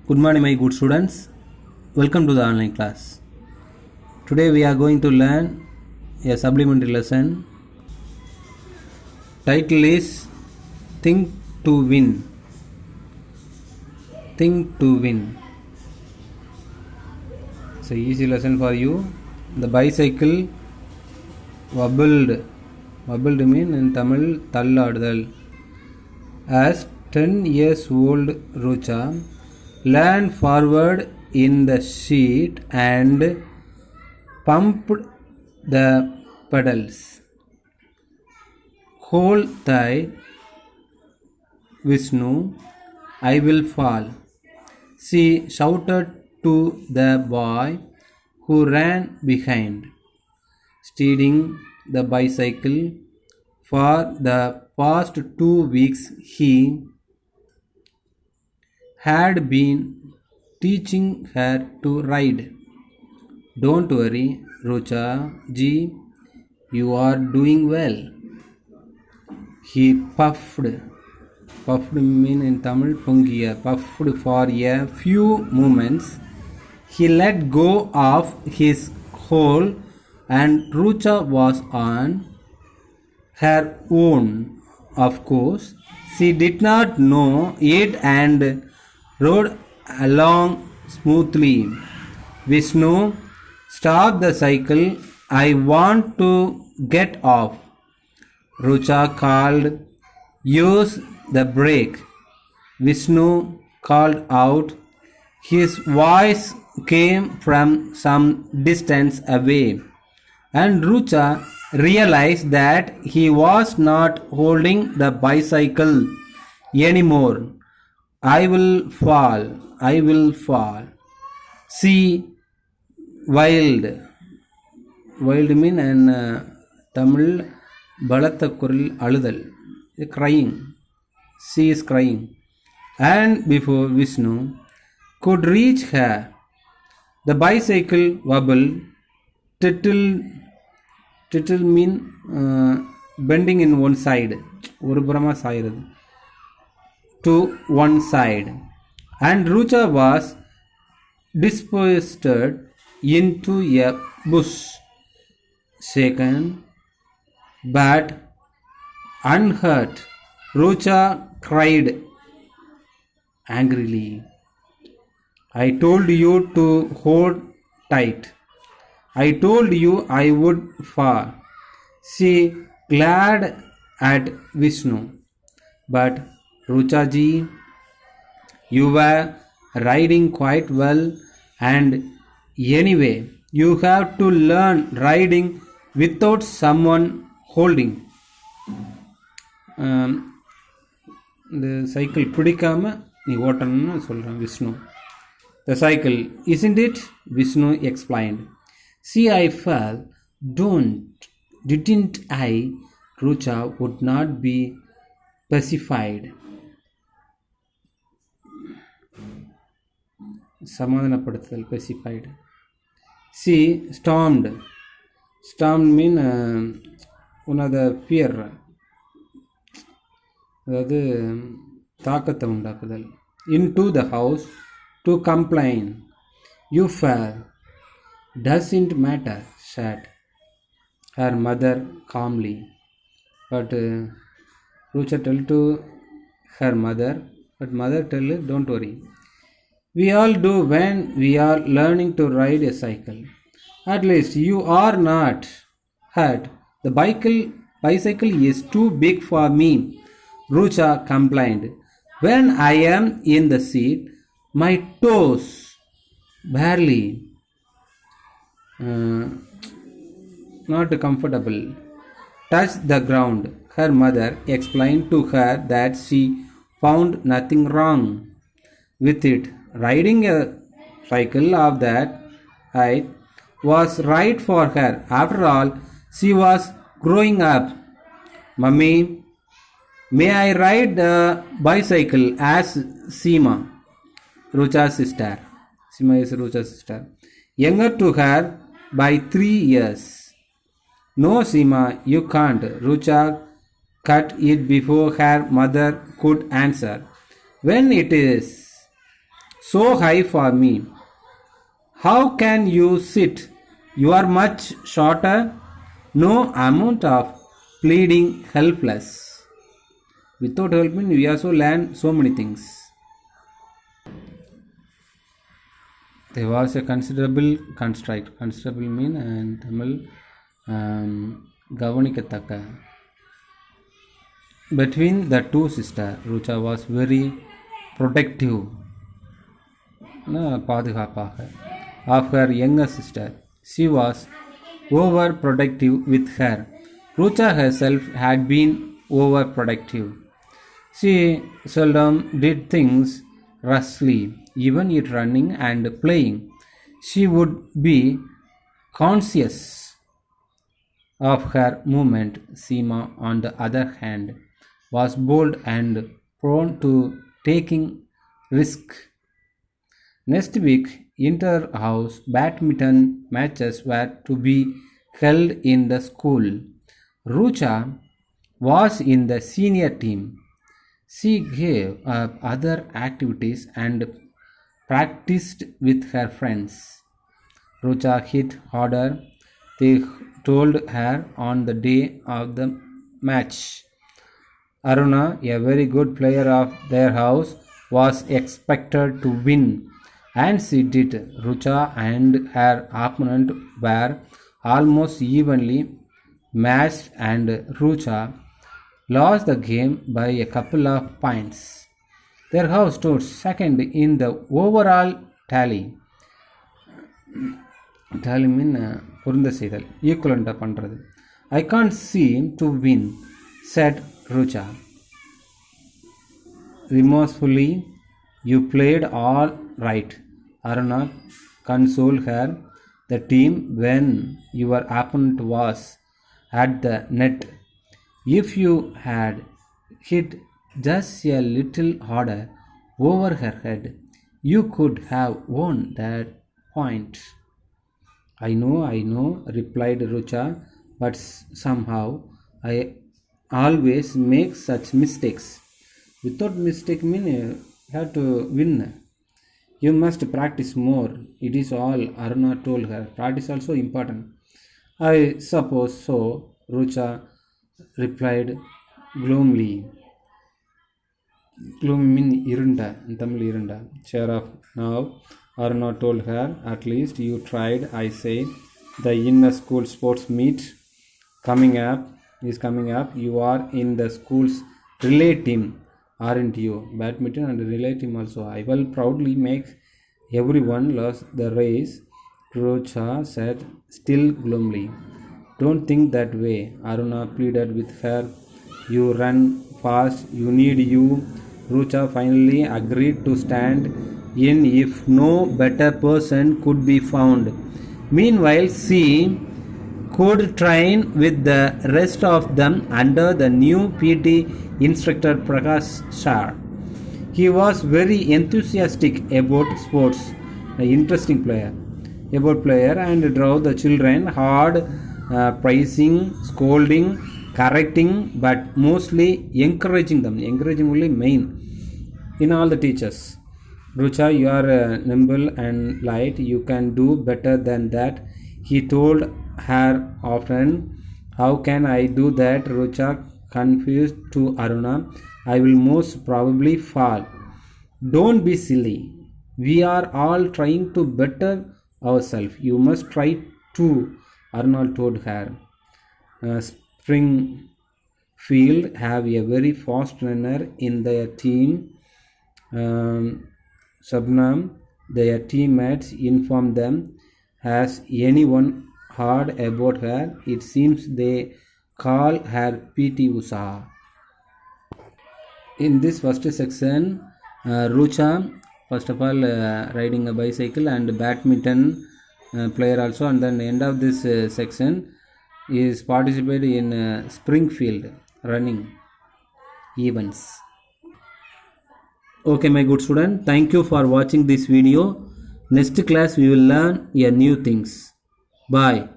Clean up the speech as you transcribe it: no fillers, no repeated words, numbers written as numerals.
Good morning, my good students. Welcome to the online class. Today we are going to learn a supplementary lesson. Title is Think to Win. Think to Win. It's an easy lesson for you. The bicycle wobbled. Wobbled mean in Tamil Talladal. As 10 years old Rucha leaned forward in the seat and pumped the pedals. Hold tight, Vishnu, I will fall, she shouted to the boy who ran behind, steering the bicycle. For the past 2 weeks, he had been teaching her to ride. Don't worry, Rocha ji, you are doing well. He puffed. Puffed mean in Tamil pungiya. Puffed for a few moments. He let go of his hold and Rucha was on her own. Of course, she did not know it and rode along smoothly. Vishnu, stop the cycle. I want to get off. Rucha called, use the brake. Vishnu called out. His voice came from some distance away, and Rucha realized that he was not holding the bicycle anymore. I will fall. I will fall. She wailed. Wailed mean in Tamil பலத்த குரல் அழுதல், crying. She is crying. And before Vishnu could reach her, the bicycle wobbled. Tittle mean bending in one side, ஒரு புறமா சாயிறது, to one side, and Rucha was disposed into a bush. Shaken but unhurt, Rucha cried angrily, I told you to hold tight. I told you I would fall. She glared at Vishnu. But Rucha ji, you were riding quite well, and anyway, you have to learn riding without someone holding. The cycle பிடிக்காம நீ ஓட்டணும்னு சொல்கிறான் Vishnu. The cycle, isn't it? Vishnu explained. See, I fell. Didn't I? Rucha would not be pacified. சமாதானப்படுத்துதல், pacified. She stormed. Stormed mean one of the fear, அதாவது தாக்கத்தை உண்டாக்குதல், into the house to complain. You fell. Doesn't matter, said her mother calmly. But Rucha tell to her mother, but mother tell her, don't worry. We all do when we are learning to ride a cycle. At least you are not hurt. The bicycle is too big for me, Rucha complained. When I am in the seat, my toes barely not comfortable touch the ground. Her mother explained to her that she found nothing wrong with it. Riding a cycle of that height was right for her. After all, she was growing up. Mummy, may I ride the bicycle? Asked Seema, Rucha's sister. Seema is Rucha's sister, younger to her by 3 years. No, Seema, you can't. Rucha cut it before her mother could answer. When it is so high for me. How can you sit? You are much shorter. No amount of pleading helpless. Without helping, we also learn so many things. There was a considerable construct. Considerable mean and Tamil கவனிக்கத்தக்க. Between the two sisters, Rucha was very protective. பாதுகாப்பாக. Of her younger sister, she was overprotective with her. Rucha herself had been overprotective. She seldom did things rashly, even it running and playing. She would be conscious of her movement. Seema, on the other hand, was bold and prone to taking risk. Next week, inter-house badminton matches were to be held in the school. Rucha was in the senior team. She gave up other activities and practiced with her friends. Rucha hit harder, they told her on the day of the match. Aruna, a very good player of their house, was expected to win, and she did. Rucha and her opponent were almost evenly matched, and Rucha lost the game by a couple of points. Their house stood second in the overall tally. Tally mean பொருந்த செய்தல், ஈக்குவலண்ட்டாக பண்ணுறது. I can't seem to win, said Rucha. Remorsefully, you played all right. Aruna consoled her. The team when your opponent was at the net. If you had hit just a little harder over her head, you could have won that point. I know, replied Rucha, but somehow I always make such mistakes. Without mistake mean you have to win. You must practice more. It is all, Aruna told her. Practice also important. I suppose so, Rucha replied gloomily. Gloomy mean irunda, in Tamil irunda. Cheer up now, Aruna told her. At least you tried, I say. The inner school sports meet is coming up. You are in the school's relay team, aren't you? Badminton and relay team also. I will proudly make everyone lose the race, Rucha said, still gloomily. Don't think that way, Aruna pleaded with her. You run fast, you need you. Rucha finally agreed to stand in if no better person could be found. Meanwhile, she could train with the rest of them under the new PT instructor Prakash Shah. He was very enthusiastic about sports, an interesting player, and drove the children hard, praising, scolding, correcting, but mostly encouraging them. Encouraging only main in all the teachers. Rucha, you are nimble and light. You can do better than that, he told her often. How can I do that? Rucha confused to Aruna. I will most probably fall. Don't be silly. We are all trying to better ourselves. You must try too, Aruna told her. Springfield have a very fast runner in their team. Shabnam, their teammates informed them. Has anyone heard about her? It seems they call her PT Usha. In this first section, Rucha, first of all, riding a bicycle and badminton player also, and then end of this section is participated in Springfield running events. Okay, my good student, thank you for watching this video. Next class we will learn a new things. Bye.